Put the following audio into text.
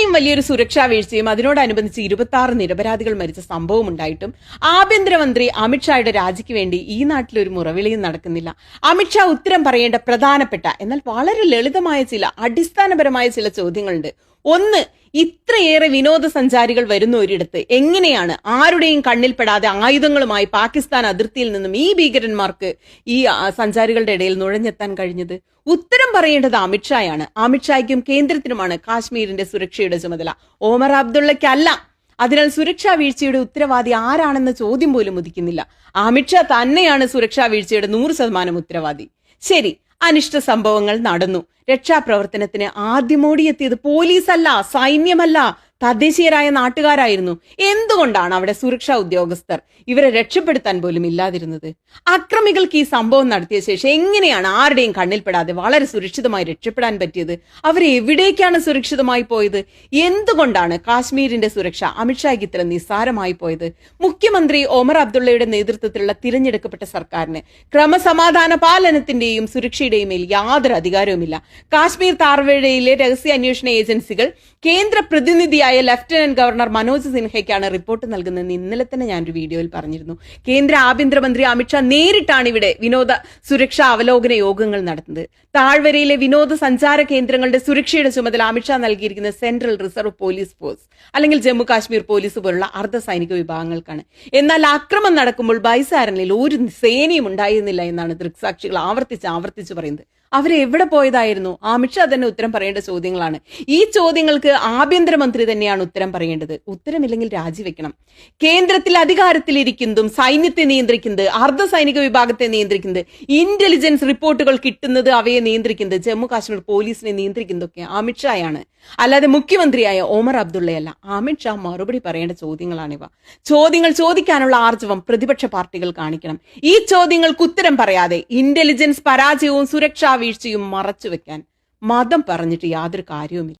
ഇത്രയും വലിയൊരു സുരക്ഷാ വീഴ്ചയും അതിനോടനുബന്ധിച്ച് 26 നിരപരാധികൾ മരിച്ച സംഭവം ഉണ്ടായിട്ടും ആഭ്യന്തരമന്ത്രി അമിത്ഷായുടെ രാജിക്ക് വേണ്ടി ഈ നാട്ടിലൊരു മുറവിളിയും നടക്കുന്നില്ല. അമിത്ഷാ ഉത്തരം പറയേണ്ട പ്രധാനപ്പെട്ട എന്നാൽ വളരെ ലളിതമായ അടിസ്ഥാനപരമായ ചില ചോദ്യങ്ങളുണ്ട്. ഒന്ന്, ഇത്രയേറെ വിനോദസഞ്ചാരികൾ വരുന്ന ഒരിടത്ത് എങ്ങനെയാണ് ആരുടെയും കണ്ണിൽപ്പെടാതെ ആയുധങ്ങളുമായി പാകിസ്ഥാൻ അതിർത്തിയിൽ നിന്നും ഈ ഭീകരന്മാർക്ക് ഈ സഞ്ചാരികളുടെ ഇടയിൽ നുഴഞ്ഞെത്താൻ കഴിഞ്ഞത്? ഉത്തരം പറയേണ്ടത് അമിത്ഷായാണ്. അമിത്ഷായ്ക്കും കേന്ദ്രത്തിനുമാണ് കാശ്മീരിന്റെ സുരക്ഷയുടെ ചുമതല, ഒമർ അബ്ദുള്ളയ്ക്കല്ല. അതിനാൽ സുരക്ഷാ വീഴ്ചയുടെ ഉത്തരവാദി ആരാണെന്ന ചോദ്യം പോലും ഉദിക്കുന്നില്ല. അമിത്ഷാ തന്നെയാണ് സുരക്ഷാ വീഴ്ചയുടെ 100% ഉത്തരവാദി. ശരി, അനിഷ്ട സംഭവങ്ങൾ നടന്നു. രക്ഷാപ്രവർത്തനത്തിന് ആദ്യമോടിയെത്തിയത് പോലീസല്ല, സൈന്യമല്ല, തദ്ദേശീയരായ നാട്ടുകാരായിരുന്നു. എന്തുകൊണ്ടാണ് അവിടെ സുരക്ഷാ ഉദ്യോഗസ്ഥർ ഇവരെ രക്ഷപ്പെടുത്താൻ പോലും ഇല്ലാതിരുന്നത്? അക്രമികൾക്ക് ഈ സംഭവം നടത്തിയ ശേഷം എങ്ങനെയാണ് ആരുടെയും കണ്ണിൽപ്പെടാതെ വളരെ സുരക്ഷിതമായി രക്ഷപ്പെടാൻ പറ്റിയത്? അവരെ എവിടേക്കാണ് സുരക്ഷിതമായി പോയത്? എന്തുകൊണ്ടാണ് കാശ്മീരിന്റെ സുരക്ഷ അമിത്ഷായ്ക്ക് ഇത്ര നിസ്സാരമായി പോയത്? മുഖ്യമന്ത്രി ഒമർ അബ്ദുള്ളയുടെ നേതൃത്വത്തിലുള്ള തിരഞ്ഞെടുക്കപ്പെട്ട സർക്കാരിന് ക്രമസമാധാന പാലനത്തിന്റെയും സുരക്ഷയുടെയും മേൽ യാതൊരു അധികാരവുമില്ല. കാശ്മീർ താഴ്വരയിലെ രഹസ്യാന്വേഷണ ഏജൻസികൾ കേന്ദ്ര പ്രതിനിധിയായ ലഫ്റ്റനന്റ് ഗവർണർ മനോജ് സിൻഹയ്ക്കാണ് റിപ്പോർട്ട് നൽകുന്നതെന്ന് ഇന്നലെ തന്നെ ഞാനൊരു വീഡിയോയിൽ പറഞ്ഞിരുന്നു. കേന്ദ്ര ആഭ്യന്തരമന്ത്രി അമിത്ഷാ നേരിട്ടാണ് ഇവിടെ വിനോദ സുരക്ഷാ അവലോകന യോഗങ്ങൾ നടത്തുന്നത്. താഴ്വരയിലെ വിനോദസഞ്ചാര കേന്ദ്രങ്ങളുടെ സുരക്ഷയുടെ ചുമതല അമിത്ഷാ നൽകിയിരിക്കുന്ന സെൻട്രൽ റിസർവ് പോലീസ് ഫോഴ്സ് അല്ലെങ്കിൽ ജമ്മു കാശ്മീർ പോലീസ് പോലുള്ള അർദ്ധ സൈനിക വിഭാഗങ്ങൾക്കാണ്. എന്നാൽ ആക്രമണം നടക്കുമ്പോൾ ബൈസാരനിൽ ഒരു സേനയും ഉണ്ടായിരുന്നില്ല എന്നാണ് ദൃക്സാക്ഷികൾ ആവർത്തിച്ച് പറയുന്നത്. അവരെ എവിടെ പോയതായിരുന്നു? അമിത്ഷാ തന്നെ ഉത്തരം പറയേണ്ട ചോദ്യങ്ങളാണ്. ഈ ചോദ്യങ്ങൾക്ക് ആഭ്യന്തരമന്ത്രി തന്നെയാണ് ഉത്തരം പറയേണ്ടത്. ഉത്തരമില്ലെങ്കിൽ രാജിവെക്കണം. കേന്ദ്രത്തിൽ അധികാരത്തിലിരിക്കുന്നതും സൈന്യത്തെ നിയന്ത്രിക്കുന്നത്, അർദ്ധ സൈനിക വിഭാഗത്തെ നിയന്ത്രിക്കുന്നത്, ഇന്റലിജൻസ് റിപ്പോർട്ടുകൾ കിട്ടുന്നത്, അവയെ നിയന്ത്രിക്കുന്നത്, ജമ്മു കാശ്മീർ പോലീസിനെ നിയന്ത്രിക്കുന്നതൊക്കെ അമിത്ഷായാണ്, അല്ലാതെ മുഖ്യമന്ത്രിയായ ഒമർ അബ്ദുള്ളയല്ല. അമിത്ഷാ മറുപടി പറയേണ്ട ചോദ്യങ്ങളാണിവ. ചോദ്യങ്ങൾ ചോദിക്കാനുള്ള ആർജവം പ്രതിപക്ഷ പാർട്ടികൾ കാണിക്കണം. ഈ ചോദ്യങ്ങൾക്ക് ഉത്തരം പറയാതെ ഇന്റലിജൻസ് പരാജയവും സുരക്ഷാ വീഴ്ചയും മറച്ചുവെക്കാൻ മതം പറഞ്ഞിട്ട് യാതൊരു കാര്യവുമില്ല.